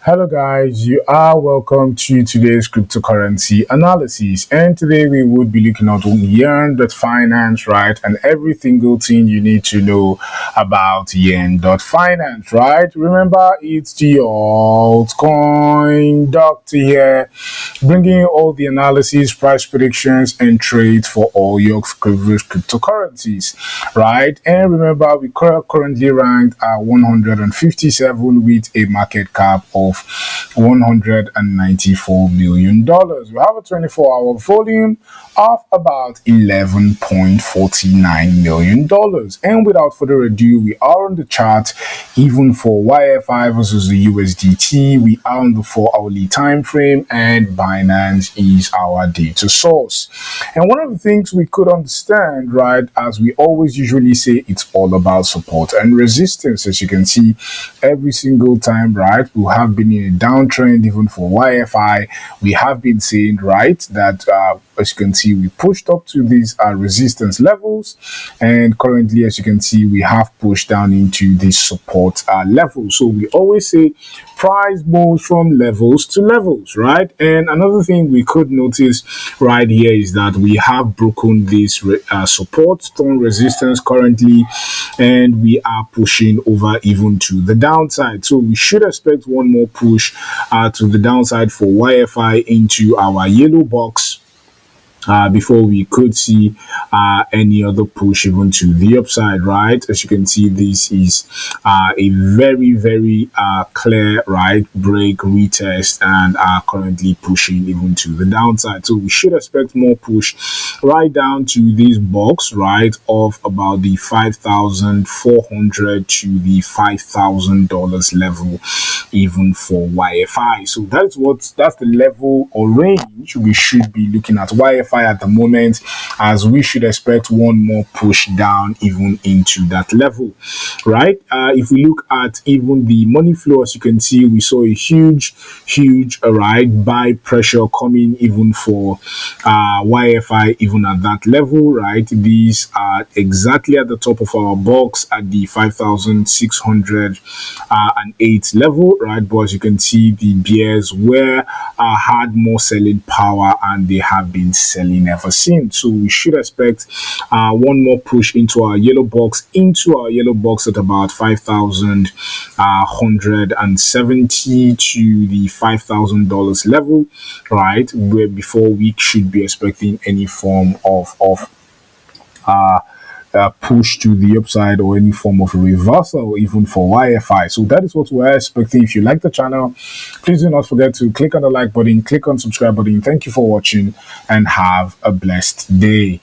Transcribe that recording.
Hello guys, you are welcome to today's cryptocurrency analysis, and today we would be looking at Yearn.finance, right, and every single thing you need to know about Yearn.finance, right. Remember, it's the altcoin doctor here, bringing you all the analysis, price predictions, and trades for all your favorite cryptocurrencies, right. And remember, we currently ranked at 157 with a market cap of $194 million. We have a 24-hour volume of about $11.49 million. And without further ado, we are on the chart even for YFI versus the USDT. We are on the 4-hourly time frame, and Binance is our data source. And one of the things we could understand, right, as we always usually say, it's all about support and resistance. As you can see, every single time, right, we have been in a downtrend. Even for YFI, we have been saying, right, that as you can see, we pushed up to these resistance levels, and currently, as you can see, we have pushed down into this support level. So we always say price moves from levels to levels, right? And another thing we could notice right here is that we have broken this support stone resistance currently, and we are pushing over even to the downside. So we should expect one more push to the downside for YFI into our yellow box before we could see any other push even to the upside, right? As you can see, this is a very clear, right, break, retest, and are currently pushing even to the downside. So we should expect more push right down to this box, right, of about the 5,400 to the $5,000 level even for YFI. So that's the level or range we should be looking at YFI at the moment, as we should expect one more push down even into that level, right? If we look at even the money flow, as you can see, we saw a huge right buy pressure coming even for YFI even at that level, right? These are exactly at the top of our box at the 5,608 level, right? But as you can see, the bears had more selling power, and they have been selling ever since. So we should expect one more push into our yellow box at about 5,170 to the $5,000 level, right? Where before we should be expecting any form of push to the upside or any form of reversal even for YFI. So that is what we're expecting. If you like the channel, please do not forget to click on the like button, click on subscribe button. Thank you for watching, and have a blessed day.